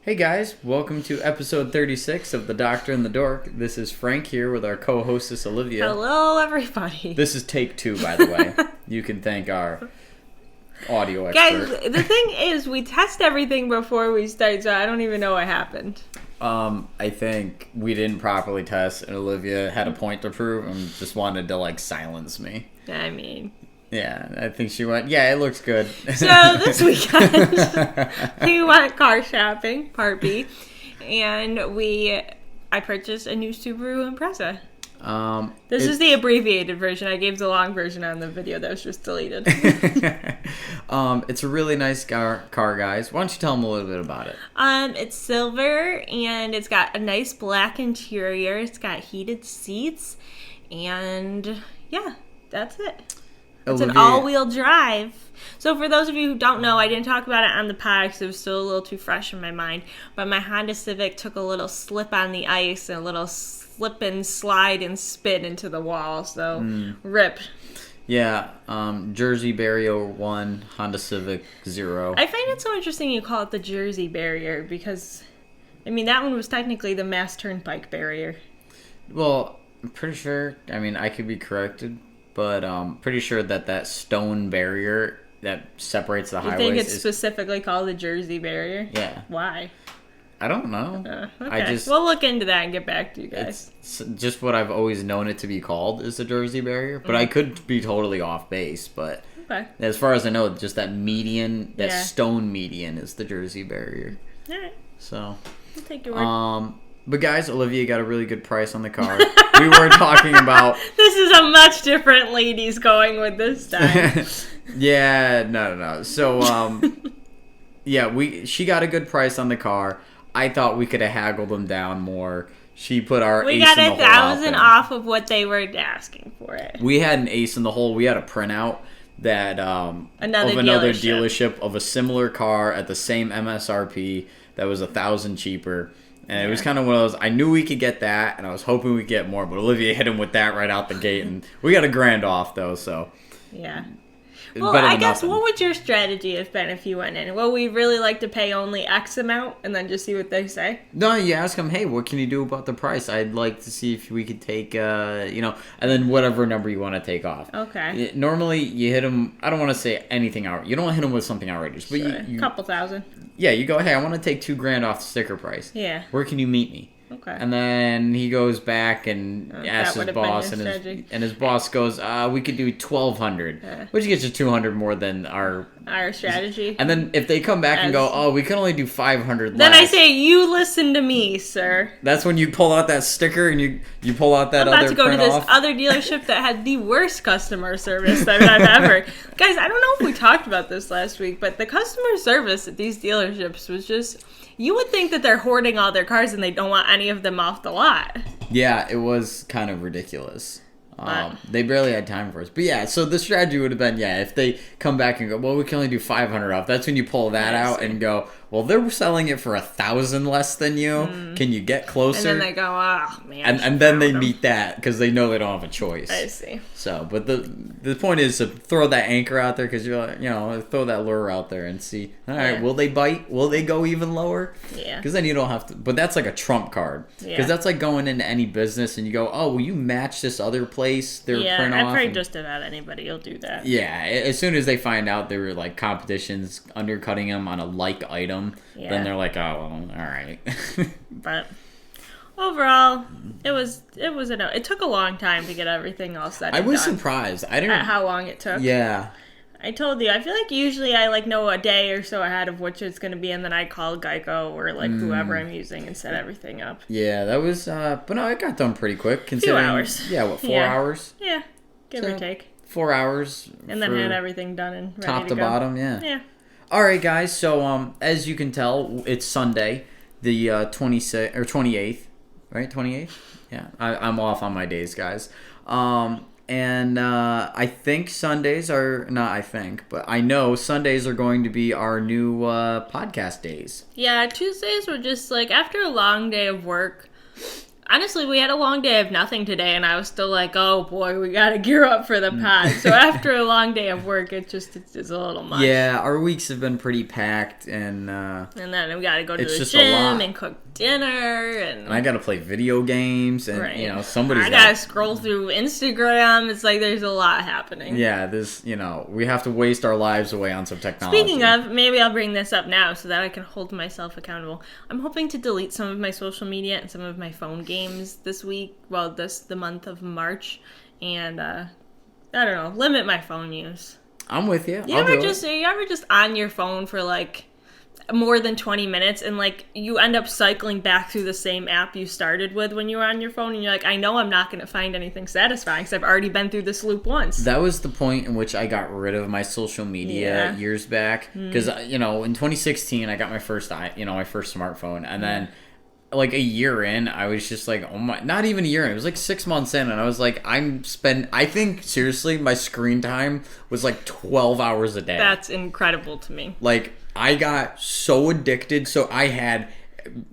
Hey guys, welcome to episode 36 of The Doctor and the Dork. This is Frank here with our co-hostess Olivia. Hello, everybody. This is take 2, by the way. You can thank our audio expert. Guys, the thing is, we test everything before we start, so I don't even know what happened. I think we didn't properly test, and Olivia had a point to prove and just wanted to, silence me. I mean... Yeah, I think she went, yeah, it looks good. So this weekend, we went car shopping, part B, and I purchased a new Subaru Impreza. This is the abbreviated version. I gave the long version on the video that was just deleted. It's a really nice car, guys. Why don't you tell them a little bit about it? It's silver, and it's got a nice black interior. It's got heated seats, and yeah, that's it. It's an all-wheel drive. So for those of you who don't know, I didn't talk about it on the pod because it was still a little too fresh in my mind. But my Honda Civic took a little slip on the ice and a little slip and slide and spin into the wall. So rip. Yeah, Jersey Barrier 1, Honda Civic 0. I find it so interesting you call it the Jersey Barrier because, I mean, that one was technically the Mass Turnpike Barrier. Well, I'm pretty sure, I could be corrected. But pretty sure that stone barrier that separates the highways. You think it's specifically called the Jersey Barrier? Yeah. Why? I don't know. Okay. We'll look into that and get back to you guys. It's just what I've always known it to be called is the Jersey Barrier. But I could be totally off base. But as far as I know, just that median, stone median is the Jersey Barrier. All right. So. I'll take your word. But guys, Olivia got a really good price on the car. We were talking about... This is a much different ladies going with this time. Yeah, no. So, she got a good price on the car. I thought we could have haggled them down more. She put our we ace got in the hole out $1,000 there. off of what they were asking for it. We had an ace in the hole. We had a printout that another dealership of a similar car at the same MSRP that was $1,000 cheaper. And it was kind of one of those, I knew we could get that, and I was hoping we'd get more, but Olivia hit him with that right out the gate, and we got $1,000 off, though, so. Yeah. Well, I guess, what would your strategy have been if you went in? Well, we really like to pay only X amount, and then just see what they say? No, you ask them, hey, what can you do about the price? I'd like to see if we could take, and then whatever number you want to take off. Okay. Normally, you hit them, I don't want to say anything out. You don't hit them with something outrageous, but a couple thousand. Yeah, you go, hey, I want to take $2,000 off the sticker price. Yeah. Where can you meet me? Okay. And then he goes back and asks his boss, and his boss goes, we could do $1,200, which gets you $200 more than our strategy. And then if they come back and go, oh, we can only do $500 less. Then I say, you listen to me, sir. That's when you pull out that sticker and you pull out that other print off. I'm about to go to this other dealership that had the worst customer service that I've ever. Guys, I don't know if we talked about this last week, but the customer service at these dealerships was just... You would think that they're hoarding all their cars and they don't want any of them off the lot. Yeah, it was kind of ridiculous. They barely had time for us. But yeah, so the strategy would have been, if they come back and go, well, we can only do $500 off. That's when you pull that out and go, well, they're selling it for $1,000 less than you. Can you get closer? And then they go, oh, man. And then they meet that because they know they don't have a choice. I see. So, but the point is to throw that anchor out there because you're like, throw that lure out there and see, all right, will they bite? Will they go even lower? Yeah. Because then you don't have to, but that's like a trump card. Because that's like going into any business and you go, oh, will you match this other place? Print off? I've heard just about anybody will do that. Yeah, as soon as they find out there were like competitions undercutting them on a like item, then they're like, oh, well, all right. But overall, it took a long time to get everything all set. I was surprised. I didn't at how long it took. Yeah. I told you. I feel like usually I know a day or so ahead of which it's going to be, and then I call Geico or whoever I'm using and set everything up. Yeah, that was. But no, it got done pretty quick. Considering, 2 hours. Yeah, what, 4 hours? Yeah, give or take. 4 hours. And then had everything done and ready top to go. bottom. Yeah. Yeah. All right, guys. So as you can tell, it's Sunday, the 26th or 28th, right? 28th. Yeah, I'm off on my days, guys. And I think Sundays are, not I think, but I know Sundays are going to be our new podcast days. Yeah, Tuesdays were just after a long day of work, Honestly, we had a long day of nothing today, and I was still like, oh boy, we gotta gear up for the pod. So after a long day of work, it's a little much. Yeah, our weeks have been pretty packed, and then we gotta go to the gym and cook dinner, and I gotta play video games, and right. I gotta scroll through Instagram. It's like there's a lot happening. Yeah, we have to waste our lives away on some technology. Speaking of, maybe I'll bring this up now so that I can hold myself accountable. I'm hoping to delete some of my social media and some of my phone games this week, the month of March, and I don't know, limit my phone use. I'm with you. Are you ever just on your phone for like more than 20 minutes and like you end up cycling back through the same app you started with when you were on your phone, and you're like, I know I'm not going to find anything satisfying because I've already been through this loop once. That was the point in which I got rid of my social media years back, because in 2016 I got my first smartphone, and then like a year in, I was just like, oh my, not even a year in, it was like 6 months in, and I was like, I think seriously my screen time was like 12 hours a day. That's incredible to me. Like, I got so addicted, so I had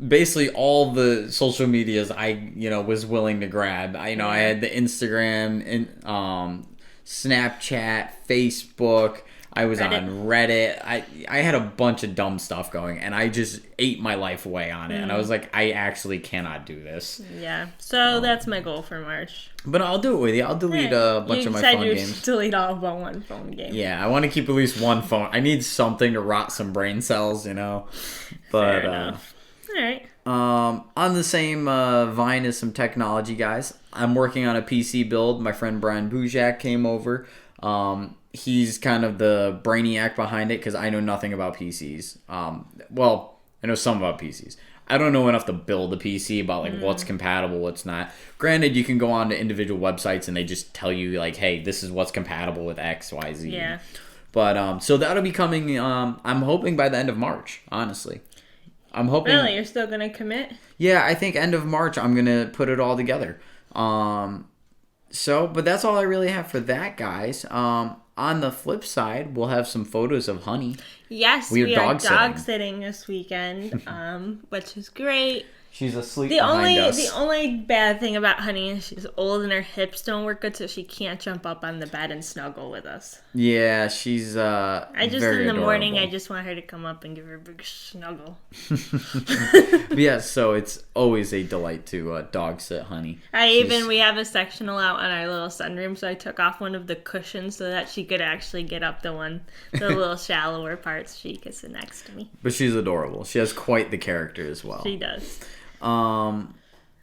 basically all the social medias I was willing to grab. I had the Instagram and Snapchat, Facebook. I was on Reddit. I had a bunch of dumb stuff going, and I just ate my life away on it. And I was like, I actually cannot do this. Yeah, so that's my goal for March. But I'll do it with you. I'll delete a bunch of my phone games. You delete all but one phone game. Yeah, I want to keep at least one phone. I need something to rot some brain cells, But fair enough. All right. On the same vine as some technology guys, I'm working on a PC build. My friend Brian Bujak came over. He's kind of the brainiac behind it because I know nothing about PCs. Well, I know some about PCs. I don't know enough to build a PC about like what's compatible, what's not. Granted, you can go on to individual websites and they just tell you like, hey, this is what's compatible with X, Y, Z. Yeah. But so that'll be coming. I'm hoping by the end of March. Honestly, I'm hoping. Really, you're still gonna commit? Yeah, I think end of March I'm gonna put it all together. But that's all I really have for that, guys. On the flip side, we'll have some photos of Honey. Yes, we are dog sitting this weekend, which is great. She's asleep behind us. The only bad thing about Honey is she's old and her hips don't work good, so she can't jump up on the bed and snuggle with us. Yeah, she's very adorable. Morning, I just want her to come up and give her a big snuggle. Yeah, so it's always a delight to dog sit Honey. We have a sectional out on our little sunroom, so I took off one of the cushions so that she could actually get up the little shallower parts. She could sit next to me. But she's adorable. She has quite the character as well. She does.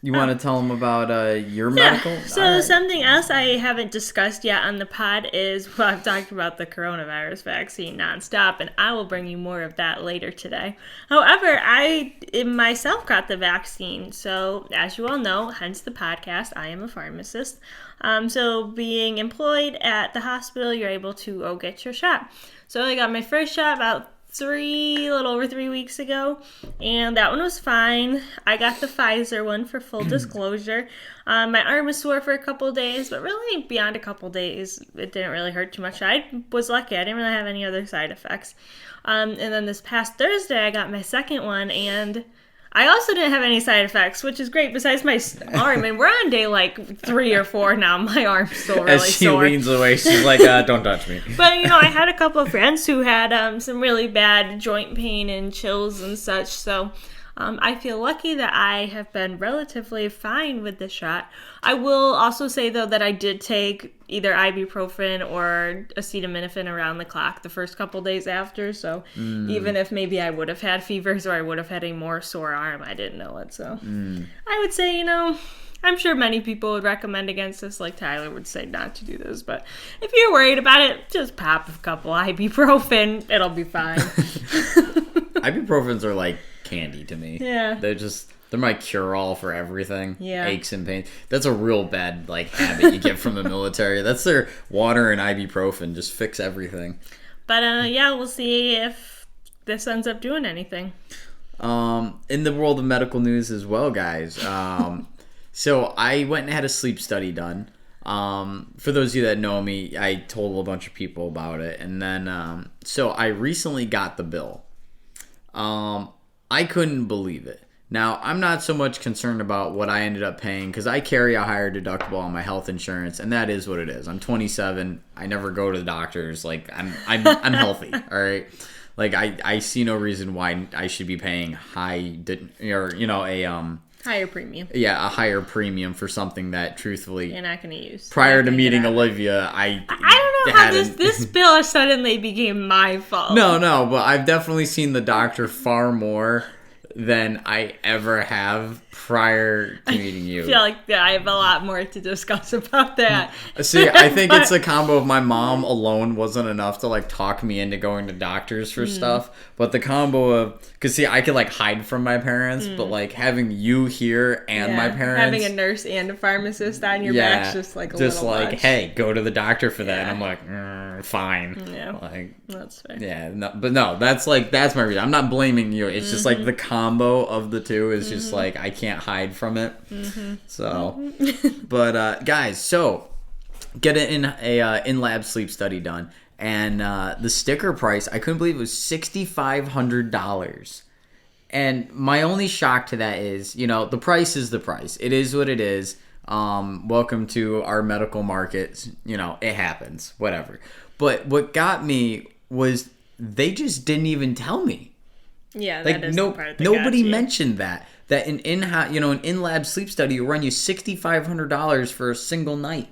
You want to tell them about your medical? So something else I haven't discussed yet on the pod is, I've talked about the coronavirus vaccine nonstop, and I will bring you more of that later today. However, I myself got the vaccine, so as you all know, hence the podcast, I am a pharmacist. So being employed at the hospital, you're able to go get your shot. So I got my first shot about a little over 3 weeks ago, and that one was fine. I got the Pfizer one for full disclosure. My arm was sore for a couple days, but really beyond a couple days, it didn't really hurt too much. I was lucky. I didn't really have any other side effects. And then this past Thursday, I got my second one, and I also didn't have any side effects, which is great, besides my arm. And we're on day, 3 or 4 now. My arm's still really sore. As she leans away, she's like, don't touch me. But, I had a couple of friends who had some really bad joint pain and chills and such. So I feel lucky that I have been relatively fine with the shot. I will also say, though, that I did take either ibuprofen or acetaminophen around the clock the first couple days after. So even if maybe I would have had fevers or I would have had a more sore arm, I didn't know it. So I would say, I'm sure many people would recommend against this, like Tyler would say not to do this. But if you're worried about it, just pop a couple ibuprofen. It'll be fine. Ibuprofens are like candy to me. Yeah. They're my cure-all for everything. Yeah. Aches and pains. That's a real bad habit you get from the military. That's their water and ibuprofen. Just fix everything. But we'll see if this ends up doing anything. In the world of medical news as well, guys. So I went and had a sleep study done. For those of you that know me, I told a bunch of people about it. And then, so I recently got the bill. I couldn't believe it. Now, I'm not so much concerned about what I ended up paying because I carry a higher deductible on my health insurance, and that is what it is. I'm 27. I never go to the doctors. Like, I'm healthy. All right. Like, I see no reason why I should be paying higher premium. Yeah, a higher premium for something that, truthfully, you're not going to use. Prior to meeting Olivia, I don't know how this bill suddenly became my fault. No, but I've definitely seen the doctor far more than I ever have prior to meeting you. I feel like I have a lot more to discuss about that. See, I think it's a combo of my mom alone wasn't enough to like talk me into going to doctors for stuff, but the combo of, because see, I could like hide from my parents, but like having you here and my parents, having a nurse and a pharmacist on your back's just like a little much. Hey, go to the doctor for that. And I'm like, fine. Yeah, like that's fair. Yeah, no, that's my reason. I'm not blaming you. It's just like the combo of the two is just like I can't hide from it. So, but guys, so get an in-lab sleep study done, and the sticker price, I couldn't believe it was $6,500. And my only shock to that is, the price is the price. It is what it is. Welcome to our medical market. It happens. Whatever. But what got me was they just didn't even tell me. Yeah, that is the part that nobody got you. mentioned that an in-lab sleep study will run you $6,500 for a single night.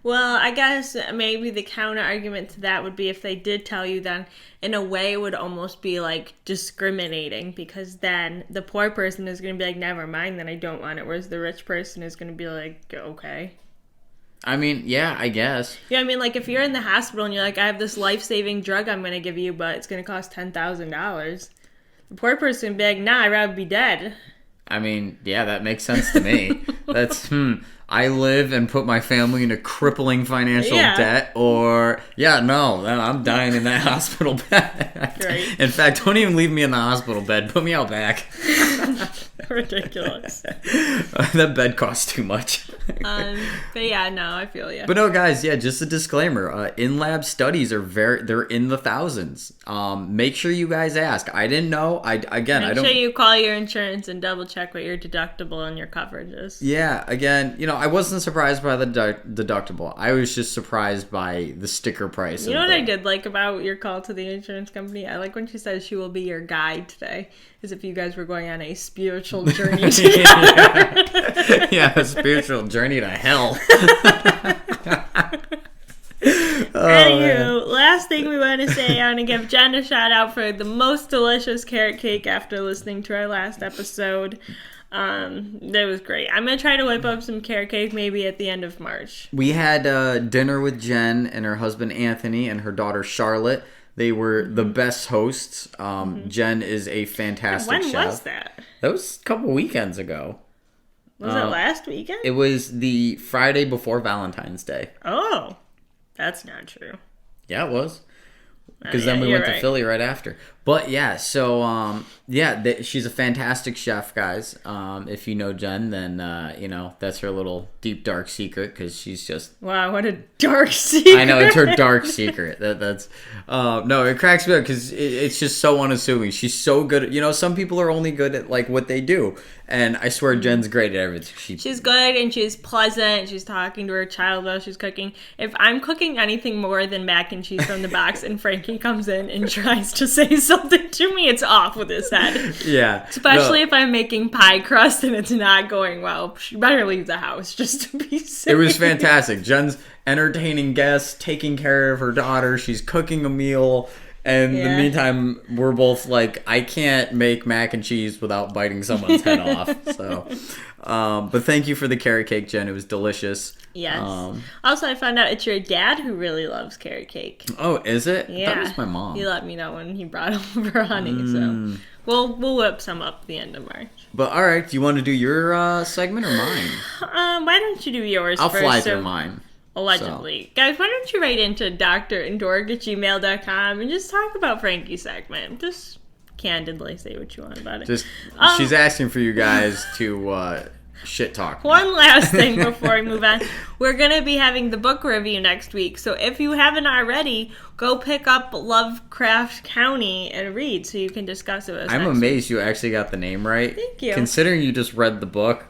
Well, I guess maybe the counter argument to that would be if they did tell you, then in a way it would almost be like discriminating, because then the poor person is going to be like, never mind, then I don't want it, whereas the rich person is going to be like, okay. I mean, yeah, I guess. Yeah, I mean, like if you're in the hospital and you're like, I have this life-saving drug I'm going to give you, but it's going to cost $10,000. The poor person would be like, nah, I'd rather be dead. I mean, yeah, that makes sense to me. That's, I live and put my family into crippling financial debt, or, I'm dying in that hospital bed. Right. In fact, don't even leave me in the hospital bed. Put me out back. Ridiculous. That bed costs too much. But yeah, no, I feel you. But no, guys, just a disclaimer. In-lab studies they're in the thousands. Make sure you guys ask. I didn't know. Make sure you call your insurance and double check what your deductible and your coverage is. Yeah, again, I wasn't surprised by the deductible. I was just surprised by the sticker price. You know what I did like about your call to the insurance company? I like when she says she will be your guide today, as if you guys were going on a spiritual journey together. Yeah, a spiritual journey to hell. Anywho, last thing we want to say, I want to give Jen a shout out for the most delicious carrot cake after listening to our last episode. That was great. I'm going to try to whip up some carrot cake maybe at the end of March. We had dinner with Jen and her husband Anthony and her daughter Charlotte. They were the best hosts. Jen is a fantastic chef. When was that? That was a couple weekends ago. Was it last weekend? It was the Friday before Valentine's Day. Oh, that's not true. Yeah, it was. Because then we went to Philly right after. But yeah, so she's a fantastic chef, guys. If you know Jen, then that's her little deep dark secret, because she's just wow, what a dark secret. I know, it's her dark secret. That's no, it cracks me up because it's just so unassuming. She's so good at, some people are only good at like what they do, and I swear Jen's great at everything. She's good and she's pleasant. She's talking to her child while she's cooking. If I'm cooking anything more than mac and cheese from the box and Frankie comes in and tries to say something to me, it's off with his head. Yeah. Especially if I'm making pie crust and it's not going well. She better leave the house just to be safe. It was fantastic. Jen's entertaining guests, taking care of her daughter. She's cooking a meal. And in the meantime, we're both like, I can't make mac and cheese without biting someone's head off. So, but thank you for the carrot cake, Jen. It was delicious. Yes. Also, I found out it's your dad who really loves carrot cake. Oh, is it? Yeah. I thought it was my mom. He let me know when he brought over honey. So we'll whip some up at the end of March. But all right, do you want to do your segment or mine? Why don't you do yours I'll first? fly through mine. Allegedly. So. Guys, why don't you write into drandork@gmail.com and just talk about Frankie's segment. Just candidly say what you want about it. She's asking for you guys to shit talk. One last thing before we move on. We're going to be having the book review next week. So if you haven't already, go pick up Lovecraft County and read so you can discuss it with us. I'm amazed you actually got the name right. Thank you. Considering you just read the book.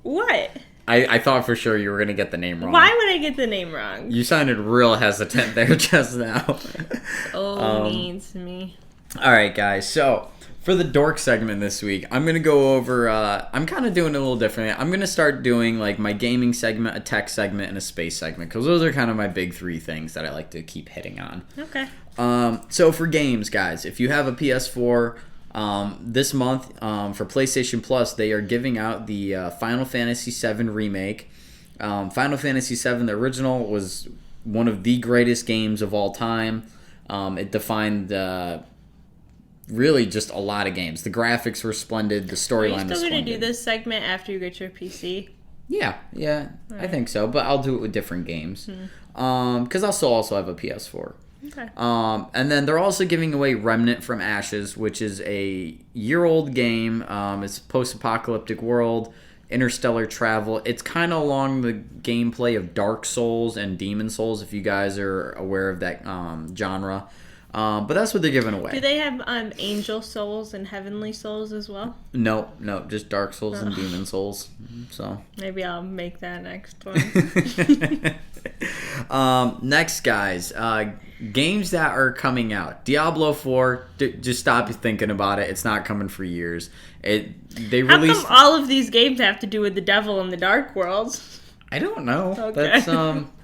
What? I thought for sure you were going to get the name wrong. Why would I get the name wrong? You sounded real hesitant there just now. Mean to me. All right, guys. So for the dork segment this week, I'm going to go over, I'm kind of doing it a little different. I'm going to start doing like my gaming segment, a tech segment, and a space segment, because those are kind of my big three things that I like to keep hitting on. Okay. So for games, guys, if you have a PS4, this month, for PlayStation Plus, they are giving out the Final Fantasy VII Remake. Final Fantasy VII, the original, was one of the greatest games of all time. It defined really just a lot of games. The graphics were splendid. The storyline was splendid. Are you still going to do this segment after you get your PC? Yeah, right. I think so. But I'll do it with different games. Because I'll still also have a PS4. Okay. And then they're also giving away Remnant from Ashes, which is a year-old game. It's a post-apocalyptic world, interstellar travel. It's kind of along the gameplay of Dark Souls and Demon Souls, if you guys are aware of that genre. But that's what they're giving away. Do they have Angel Souls and Heavenly Souls as well? No, just Dark Souls and Demon Souls. So maybe I'll make that next one. Next, guys, games that are coming out. Diablo 4, just stop thinking about it. It's not coming for years. They released. How come all of these games have to do with the devil and the dark world? I don't know. Okay.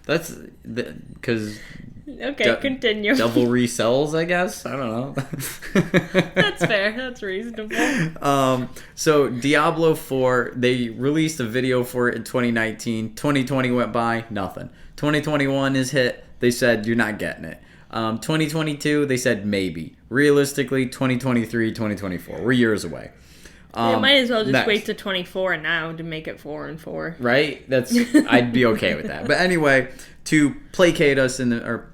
That's because. Okay, continue. Devil resells, I guess. I don't know. That's fair. That's reasonable. So Diablo 4, they released a video for it in 2019. 2020 went by, nothing. 2021 is hit. They said you're not getting it. 2022, they said maybe. Realistically, 2023, 2024. We're years away. You might as well just wait to 24 now to make it 4 and 4. Right? I'd be okay with that. But anyway, to placate us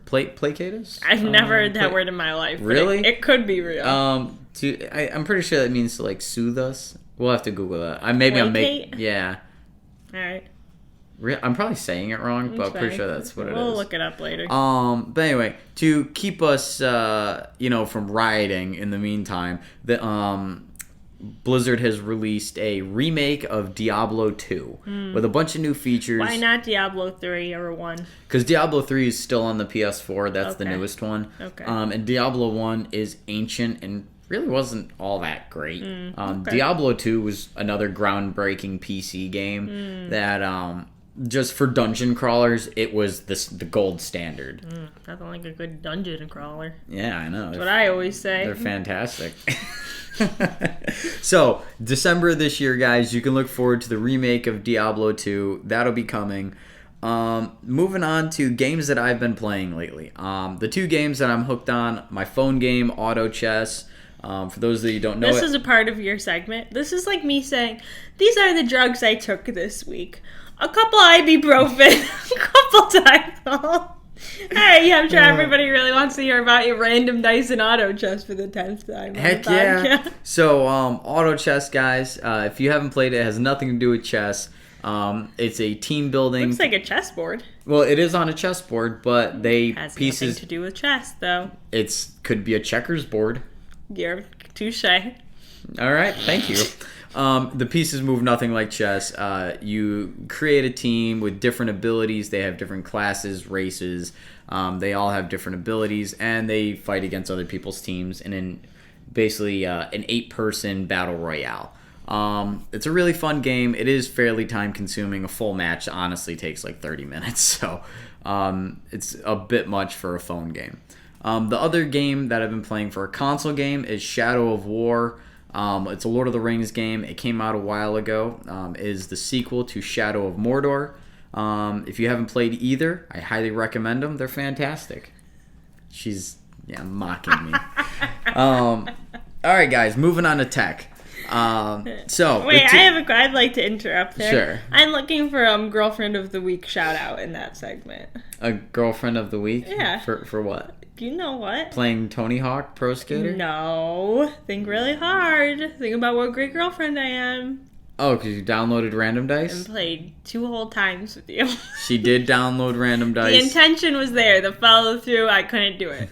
placate us? I've never heard that word in my life. Really? It could be real. I'm pretty sure that means to like soothe us. We'll have to Google that. Yeah. All right. I'm probably saying it wrong, but I'm pretty sure that's what it is. We'll look it up later. But anyway, to keep us, from rioting in the meantime, Blizzard has released a remake of Diablo 2 with a bunch of new features. Why not Diablo 3 or 1? Because Diablo 3 is still on the PS4. That's the newest one. Okay. And Diablo 1 is ancient and really wasn't all that great. Diablo 2 was another groundbreaking PC game that... just for dungeon crawlers, it was the gold standard. Nothing like a good dungeon crawler. Yeah, I know. That's what I always say. They're fantastic. So, December this year, guys, you can look forward to the remake of Diablo 2. That'll be coming. Moving on to games that I've been playing lately. The two games that I'm hooked on, my phone game, Auto Chess. For those that you don't know, this is a part of your segment. This is like me saying, these are the drugs I took this week. A couple Ibuprofen, a couple Tylenol. Hey, I'm sure everybody really wants to hear about your random dice and auto chess for the 10th time. Heck yeah. So, Auto Chess, guys, if you haven't played it, it has nothing to do with chess. It's a team building. Looks like a chessboard. Well, it is on a chessboard, but has nothing to do with chess, though. Could be a checkers board. You're touche. All right, thank you. The pieces move nothing like chess. You create a team with different abilities. They have different classes, races. They all have different abilities, and they fight against other people's teams in basically an 8-person battle royale. It's a really fun game. It is fairly time-consuming. A full match honestly takes like 30 minutes, so it's a bit much for a phone game. The other game that I've been playing for a console game is Shadow of War. It's a Lord of the Rings game. It came out a while ago. It is the sequel to Shadow of Mordor. If you haven't played either, I highly recommend them. They're fantastic. She's mocking me. All right, guys, moving on to tech. I'd like to interrupt there. Sure. I'm looking for girlfriend of the week shout out in that segment. A girlfriend of the week? Yeah. For what? You know what? Playing Tony Hawk Pro Skater? No. Think really hard. Think about what a great girlfriend I am. Oh, because you downloaded Random Dice? And played 2 whole times with you. She did download Random Dice. The intention was there. The follow-through, I couldn't do it.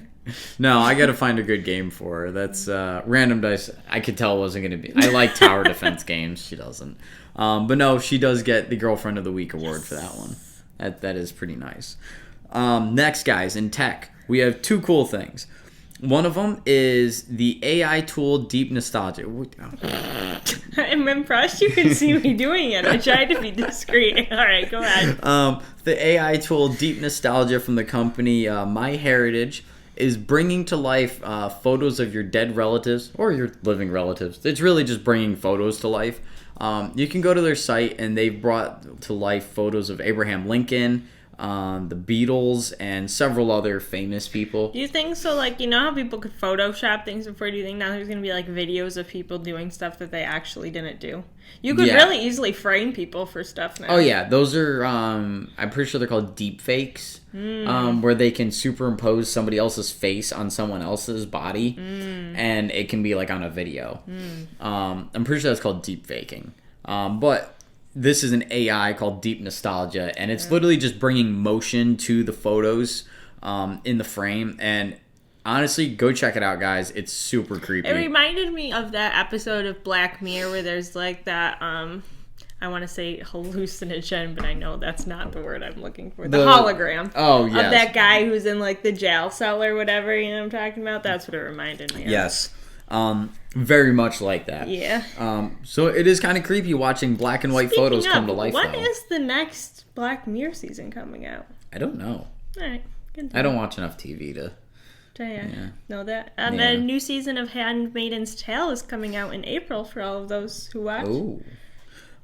No, I got to find a good game for her. That's Random Dice. I could tell wasn't going to be. I like tower defense games. She doesn't. But no, she does get the Girlfriend of the Week award for that one. That is pretty nice. Next, guys, in tech, we have 2 cool things. One of them is the AI tool Deep Nostalgia. I'm impressed you can see me doing it. I tried to be discreet. All right, go ahead. The AI tool Deep Nostalgia from the company MyHeritage is bringing to life photos of your dead relatives or your living relatives. It's really just bringing photos to life. You can go to their site, and they've brought to life photos of Abraham Lincoln, the Beatles, and several other famous people. Do you think so? Like, you know how people could Photoshop things before? Do you think now there's going to be like videos of people doing stuff that they actually didn't do? You could really easily frame people for stuff now. Oh yeah, those are I'm pretty sure they're called deep fakes, where they can superimpose somebody else's face on someone else's body, and it can be like on a video. I'm pretty sure that's called deep faking. But this is an AI called Deep Nostalgia, and it's literally just bringing motion to the photos in the frame. And honestly, go check it out, guys. It's super creepy. It reminded me of that episode of Black Mirror where there's like that, I want to say hallucinogen, but I know that's not the word I'm looking for. The hologram. Oh, yes. Of that guy who's in like the jail cell or whatever, you know what I'm talking about? That's what it reminded me of. Yes. Very much like that. Yeah. So it is kind of creepy watching black and white photos come to life. When is the next Black Mirror season coming out? I don't know. All right. Good I don't watch enough TV to know that. The new season of Handmaid's Tale is coming out in April for all of those who watch. Ooh.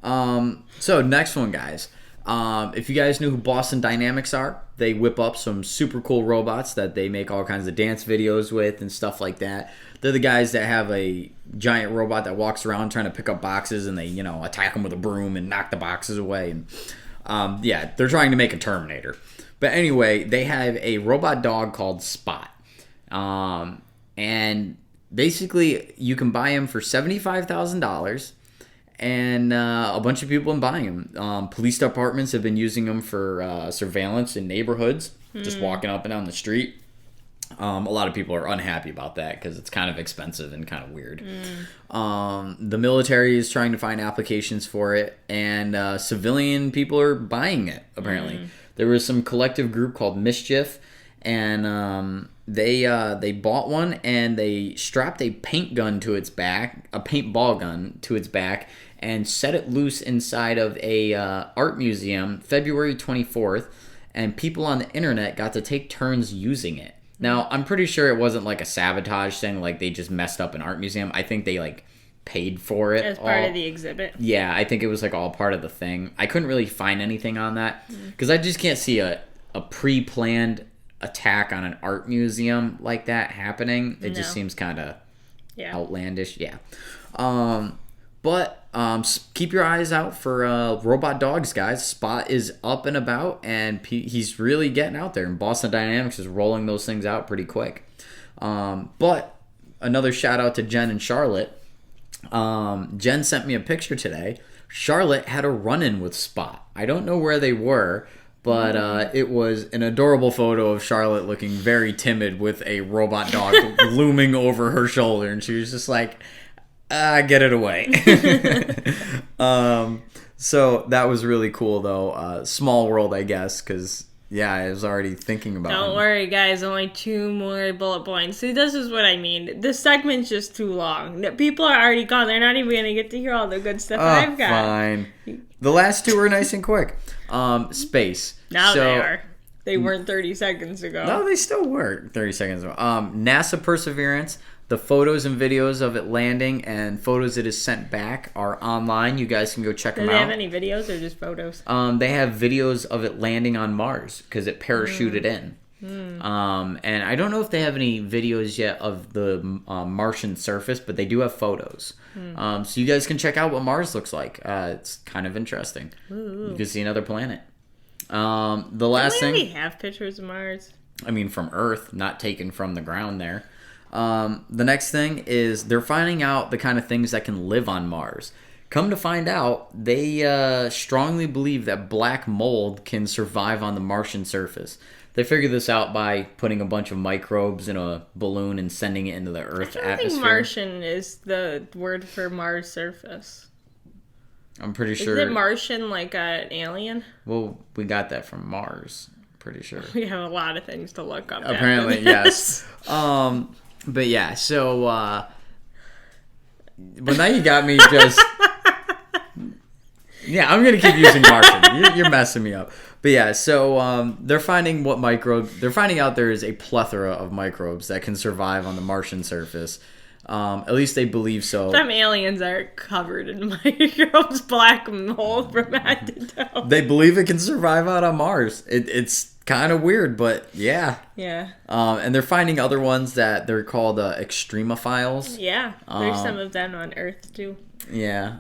So next one, guys. If you guys know who Boston Dynamics are, they whip up some super cool robots that they make all kinds of dance videos with and stuff like that. They're the guys that have a giant robot that walks around trying to pick up boxes, and they, attack them with a broom and knock the boxes away. And they're trying to make a Terminator. But anyway, they have a robot dog called Spot. And basically, you can buy him for $75,000. And a bunch of people have been buying them. Police departments have been using them for surveillance in neighborhoods, just walking up and down the street. A lot of people are unhappy about that because it's kind of expensive and kind of weird. The military is trying to find applications for it, and civilian people are buying it, apparently. There was some collective group called Mischief, and they bought one, and they strapped a paintball gun to its back, and set it loose inside of a art museum February 24th, and people on the internet got to take turns using it. Now, I'm pretty sure it wasn't like a sabotage thing, like they just messed up an art museum. I think they like paid for it. As part of the exhibit. Yeah, I think it was like all part of the thing. I couldn't really find anything on that because I just can't see a pre-planned attack on an art museum like that happening. It just seems kind of outlandish. Yeah. But keep your eyes out for robot dogs, guys. Spot is up and about, and he's really getting out there. And Boston Dynamics is rolling those things out pretty quick. But another shout out to Jen and Charlotte. Jen sent me a picture today. Charlotte had a run-in with Spot. I don't know where they were, but it was an adorable photo of Charlotte looking very timid with a robot dog looming over her shoulder, and she was just like, get it away. So that was really cool, though. Small world, I guess, because, I was already thinking about it. Don't worry, guys. Only 2 more bullet points. See, this is what I mean. This segment's just too long. People are already gone. They're not even going to get to hear all the good stuff I've got. Fine. The last 2 were nice and quick. Space. Now they are. They weren't 30 seconds ago. No, they still were 30 seconds ago. NASA Perseverance. The photos and videos of it landing and photos it is sent back are online. You guys can go check them out. Do they have any videos or just photos? They have videos of it landing on Mars because it parachuted in. And I don't know if they have any videos yet of the Martian surface, but they do have photos. So you guys can check out what Mars looks like. It's kind of interesting. Ooh. You can see another planet. The last thing... Do we have pictures of Mars? I mean, from Earth, not taken from the ground there. The next thing is they're finding out the kind of things that can live on Mars. come to find out, they strongly believe that black mold can survive on the Martian surface. They figured this out by putting a bunch of microbes in a balloon and sending it into the Earth's atmosphere. I think Martian is the word for Mars surface. I'm pretty sure. Is it Martian like an alien? Well, we got that from Mars. I'm pretty sure. We have a lot of things to look up. Apparently, yes. But yeah, so. But now you got me just. Yeah, I'm gonna keep using Martian. You're messing me up. But yeah, so they're finding out there is a plethora of microbes that can survive on the Martian surface. At least they believe so. Some aliens are covered in microbes, black mold from head to toe. They believe it can survive out on Mars. It's kind of weird, but yeah. Yeah. And they're finding other ones that they're called extremophiles. Yeah, there's some of them on Earth too. Yeah.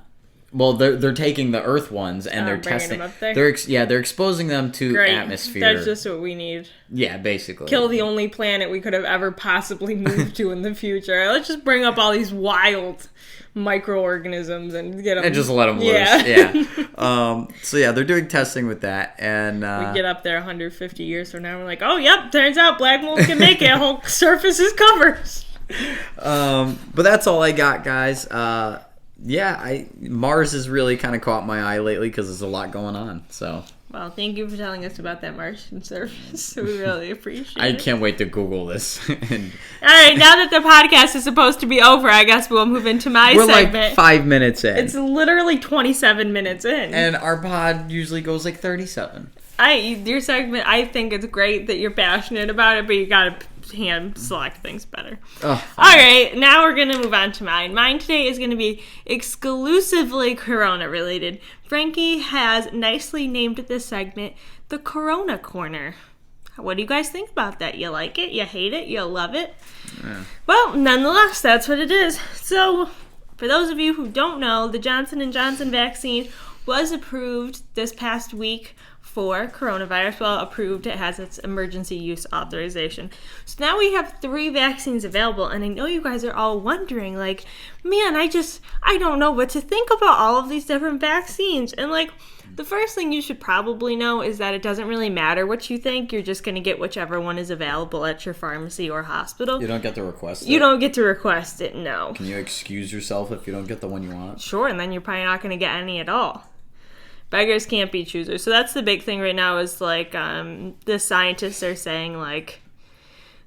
Well, they're taking the Earth ones and they're testing. Them up there. They're exposing them to atmosphere. That's just what we need. Yeah, basically. Kill the only planet we could have ever possibly moved to in the future. Let's just bring up all these wild microorganisms and get them. And just let them loose. Yeah. So yeah, they're doing testing with that, and we get up there 150 years from now, we're like, oh yep, turns out black mold can make it. Whole surface is covered. But that's all I got, guys. Yeah, Mars has really kind of caught my eye lately because there's a lot going on. So, well, thank you for telling us about that Martian surface. We really appreciate it. I can't wait to Google this. All right, now that the podcast is supposed to be over, I guess we'll move into my segment. We're like 5 minutes in. It's literally 27 minutes in. And our pod usually goes like 37. Your segment, I think it's great that you're passionate about it, but you gotta hand select things better. All right, now we're gonna move on to mine. Mine today is gonna be exclusively Corona related. Frankie has nicely named this segment the Corona Corner. What do you guys think about that? You like it? You hate it? You love it? Yeah. Well, nonetheless, that's what it is. So, for those of you who don't know, the Johnson & Johnson vaccine was approved this past week for coronavirus. Well, approved, it has its emergency use authorization. So now we have 3 vaccines available, and I know you guys are all wondering, like, man, I don't know what to think about all of these different vaccines. And like, the first thing you should probably know is that it doesn't really matter what you think. You're just going to get whichever one is available at your pharmacy or hospital. You don't get to request it? You don't get to request it, no. Can you excuse yourself if you don't get the one you want? Sure, and then you're probably not going to get any at all. Beggars can't be choosers. So that's the big thing right now is, like, the scientists are saying, like,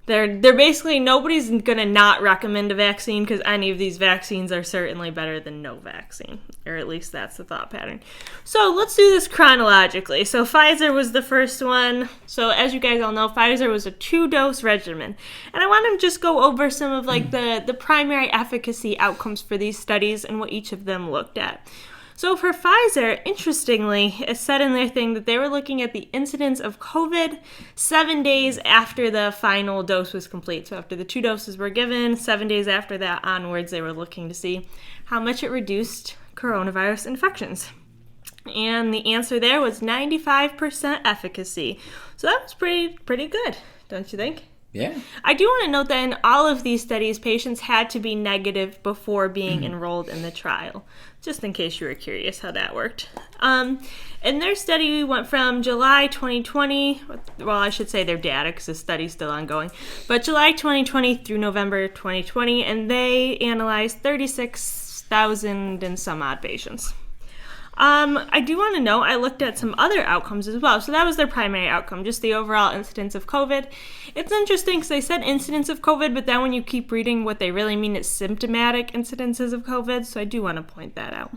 they're basically, nobody's going to not recommend a vaccine because any of these vaccines are certainly better than no vaccine. Or at least that's the thought pattern. So let's do this chronologically. So Pfizer was the first one. So as you guys all know, Pfizer was a 2-dose regimen. And I want to just go over some of, like, the primary efficacy outcomes for these studies and what each of them looked at. So for Pfizer, interestingly, it said in their thing that they were looking at the incidence of COVID 7 days after the final dose was complete. So after the 2 doses were given, 7 days after that onwards, they were looking to see how much it reduced coronavirus infections. And the answer there was 95% efficacy. So that was pretty good, don't you think? Yeah. I do want to note that in all of these studies, patients had to be negative before being enrolled in the trial, just in case you were curious how that worked. In their study, we went from July 2020, well, I should say their data because the study's still ongoing, but July 2020 through November 2020, and they analyzed 36,000 and some odd patients. I do want to note, I looked at some other outcomes as well. So that was their primary outcome, just the overall incidence of COVID. It's interesting because they said incidence of COVID, but then when you keep reading what they really mean, it's symptomatic incidences of COVID. So I do want to point that out.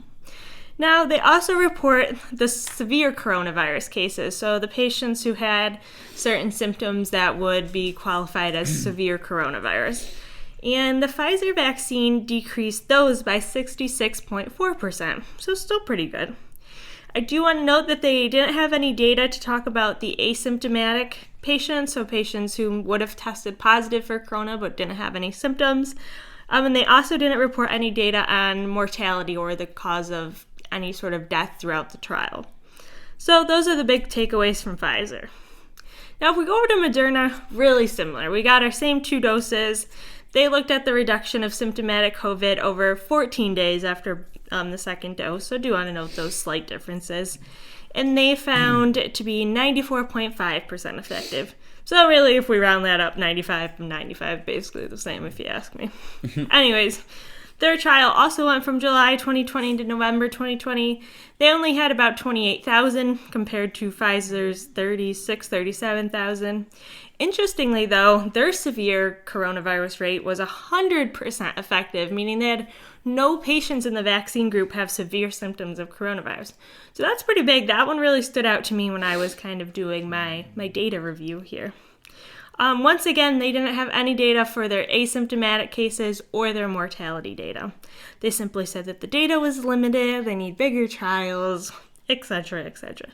Now, they also report the severe coronavirus cases. So the patients who had certain symptoms that would be qualified as severe coronavirus. And the Pfizer vaccine decreased those by 66.4%, so still pretty good. I do want to note that they didn't have any data to talk about the asymptomatic patients, so patients who would have tested positive for corona but didn't have any symptoms. And they also didn't report any data on mortality or the cause of any sort of death throughout the trial. So those are the big takeaways from Pfizer. Now, if we go over to Moderna, really similar. We got our same 2 doses. They looked at the reduction of symptomatic COVID over 14 days after the second dose. So I do want to note those slight differences. And they found it to be 94.5% effective. So really, if we round that up, 95 from 95, basically the same if you ask me. Anyways, their trial also went from July 2020 to November 2020. They only had about 28,000 compared to Pfizer's 37,000. Interestingly, though, their severe coronavirus rate was 100% effective, meaning they had no patients in the vaccine group have severe symptoms of coronavirus. So that's pretty big. That one really stood out to me when I was kind of doing my data review here. Once again, they didn't have any data for their asymptomatic cases or their mortality data. They simply said that the data was limited, they need bigger trials, etc., etc.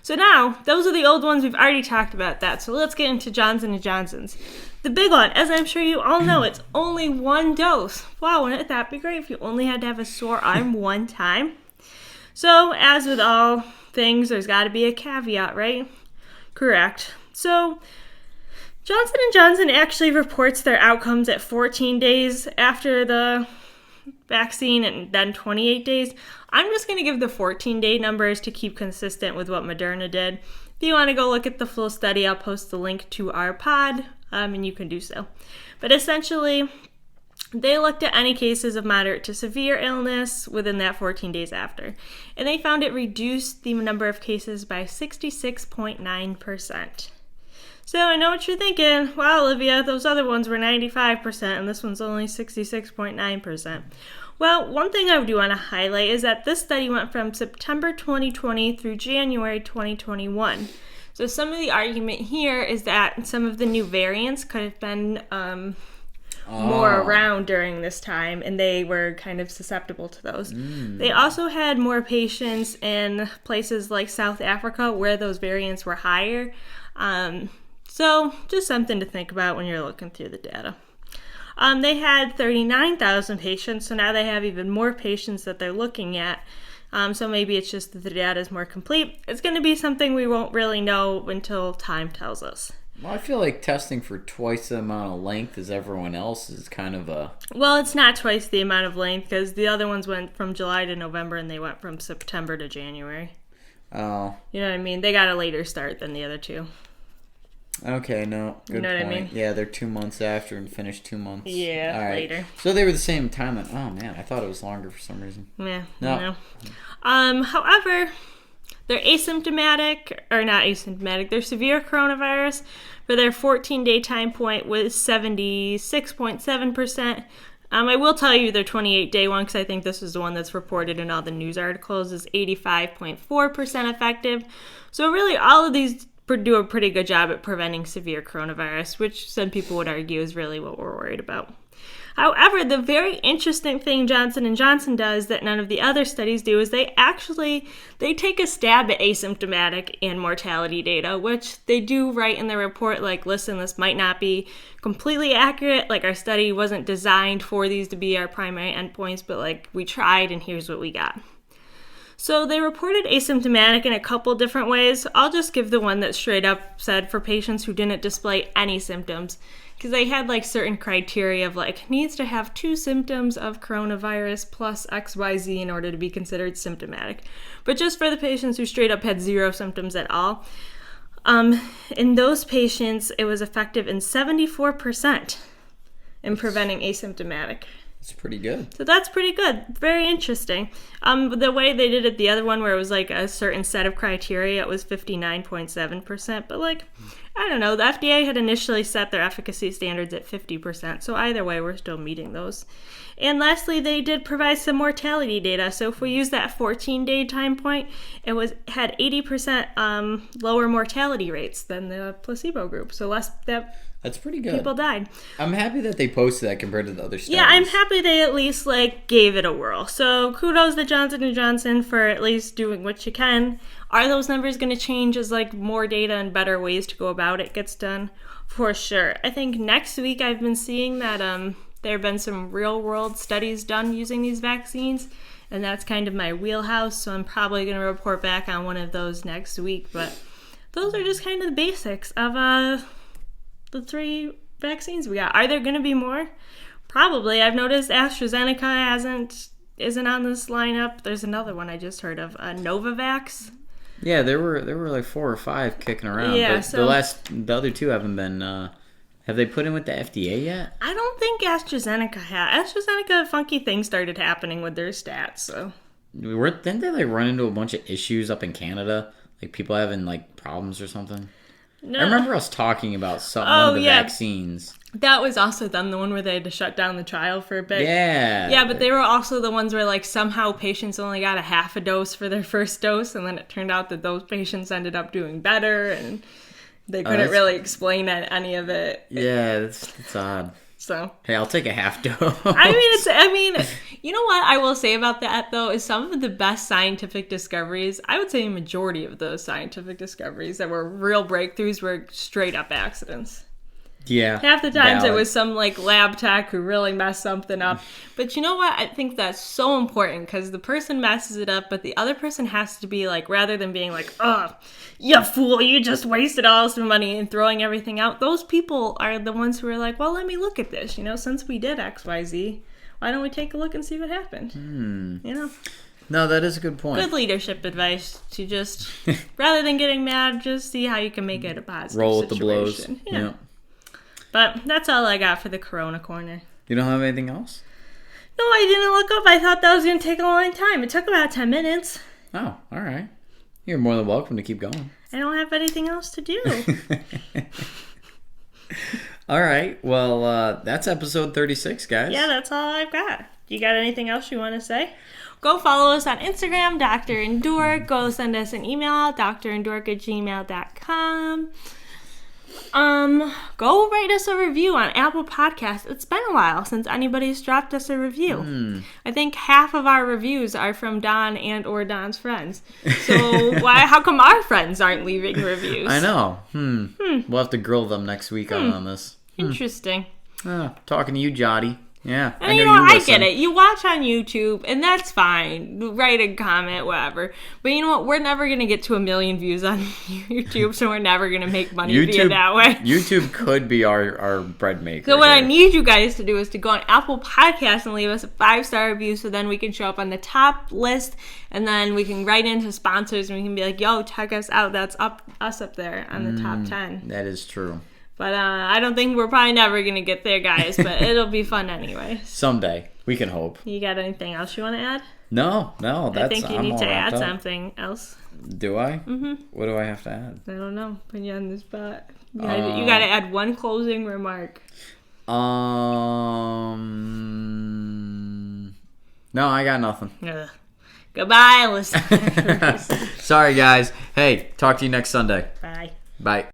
So now, those are the old ones. We've already talked about that. So let's get into Johnson & Johnson's. The big one, as I'm sure you all know, it's only one dose. Wow, wouldn't that be great if you only had to have a sore arm one time? So, as with all things, there's got to be a caveat, right? Correct. So, Johnson & Johnson actually reports their outcomes at 14 days after the vaccine and then 28 days. I'm just going to give the 14-day numbers to keep consistent with what Moderna did. If you want to go look at the full study, I'll post the link to our pod, and you can do so. But essentially, they looked at any cases of moderate to severe illness within that 14 days after, and they found it reduced the number of cases by 66.9%. So I know what you're thinking. Wow, Olivia, those other ones were 95% and this one's only 66.9%. Well, one thing I do want to highlight is that this study went from September 2020 through January 2021. So some of the argument here is that some of the new variants could have been more around during this time, and they were kind of susceptible to those. They also had more patients in places like South Africa where those variants were higher. So just something to think about when you're looking through the data. They had 39,000 patients, so now they have even more patients that they're looking at. So maybe it's just that the data is more complete. It's going to be something we won't really know until time tells us. Well, I feel like testing for twice the amount of length as everyone else is kind of a... Well, it's not twice the amount of length because the other ones went from July to November and they went from September to January. Oh. You know what I mean? They got a later start than the other two. Okay, no, good you know point. What I mean? Yeah, they're 2 months after and finished 2 months. Yeah, all right. Later. So they were the same time. Oh man, I thought it was longer for some reason. Yeah, no. However, they're asymptomatic, or not asymptomatic, their severe coronavirus for their 14-day time point was 76.7%. I will tell you their 28-day one, because I think this is the one that's reported in all the news articles, is 85.4% effective. So really all of these do a pretty good job at preventing severe coronavirus, which some people would argue is really what we're worried about. However, the very interesting thing Johnson & Johnson does that none of the other studies do is they take a stab at asymptomatic and mortality data, which they do write in their report, like, listen, this might not be completely accurate, like our study wasn't designed for these to be our primary endpoints, but like we tried and here's what we got. So they reported asymptomatic in a couple different ways. I'll just give the one that straight up said for patients who didn't display any symptoms, because they had like certain criteria of like needs to have 2 symptoms of coronavirus plus XYZ in order to be considered symptomatic. But just for the patients who straight up had 0 symptoms at all, in those patients it was effective in 74% in preventing asymptomatic. It's pretty good. So that's pretty good. Very interesting. The way they did it, the other one where it was like a certain set of criteria, it was 59.7%. But like, I don't know, the FDA had initially set their efficacy standards at 50%. So either way, we're still meeting those. And lastly, they did provide some mortality data. So if we use that 14-day time point, it had 80% lower mortality rates than the placebo group. So that's pretty good. People died. I'm happy that they posted that compared to the other studies. Yeah, I'm happy they at least like gave it a whirl. So kudos to Johnson & Johnson for at least doing what you can. Are those numbers going to change as like more data and better ways to go about it gets done? For sure. I think next week I've been seeing that there have been some real world studies done using these vaccines, and that's kind of my wheelhouse, so I'm probably going to report back on one of those next week. But those are just kind of the basics of the 3 vaccines we got. Are there going to be more? Probably. I've noticed AstraZeneca isn't on this lineup. There's another one I just heard of, Novavax. Yeah, there were like 4 or 5 kicking around. Yeah, but the other 2 haven't been. Have they put in with the FDA yet? I don't think AstraZeneca had. AstraZeneca, funky things started happening with their stats. So didn't they like run into a bunch of issues up in Canada, like people having like problems or something? No. I remember us talking about one of the vaccines. That was also them, the one where they had to shut down the trial for a bit. Yeah. Yeah, but they were also the ones where, like, somehow patients only got a half a dose for their first dose, and then it turned out that those patients ended up doing better, and they couldn't really explain any of it. Yeah, it's odd. So. Hey, I'll take a half dose. I mean, you know what I will say about that, though, is some of the best scientific discoveries, I would say a majority of those scientific discoveries that were real breakthroughs were straight up accidents. Yeah. Half the times it was some like lab tech who really messed something up. But you know what? I think that's so important because the person messes it up, but the other person has to be like, rather than being like, oh, you fool, you just wasted all this money and throwing everything out. Those people are the ones who are like, well, let me look at this. You know, since we did X, Y, Z, why don't we take a look and see what happened? You know? No, that is a good point. Good leadership advice to just, rather than getting mad, just see how you can make it a positive roll with situation. the blows. Yeah. But that's all I got for the Corona Corner. You don't have anything else? No, I didn't look up. I thought that was going to take a long time. It took about 10 minutes. Oh, all right. You're more than welcome to keep going. I don't have anything else to do. All right. Well, that's episode 36, guys. Yeah, that's all I've got. You got anything else you want to say? Go follow us on Instagram, Dr. and Dork. Go send us an email, drandork@gmail.com. Go write us a review on Apple Podcasts. It's been a while since anybody's dropped us a review. I think half of our reviews are from Don and or Don's friends. So how come our friends aren't leaving reviews? I know. We'll have to grill them next week on this. Interesting. Talking to you, Jotty. Yeah. And I get it. You watch on YouTube, and that's fine. Write a comment, whatever. But you know what? We're never going to get to 1 million views on YouTube, so we're never going to make money via that way. YouTube could be our bread maker. So what I need you guys to do is to go on Apple Podcasts and leave us a 5-star review, so then we can show up on the top list, and then we can write into sponsors, and we can be like, yo, check us out. That's us up there on the top 10. That is true. But I don't think we're probably never going to get there, guys. But it'll be fun anyway. Someday. We can hope. You got anything else you want to add? No. I think you need to add something else. Do I? Mm-hmm. What do I have to add? I don't know. Put you on the spot. You got to add one closing remark. No, I got nothing. Goodbye, listeners. Sorry, guys. Hey, talk to you next Sunday. Bye. Bye.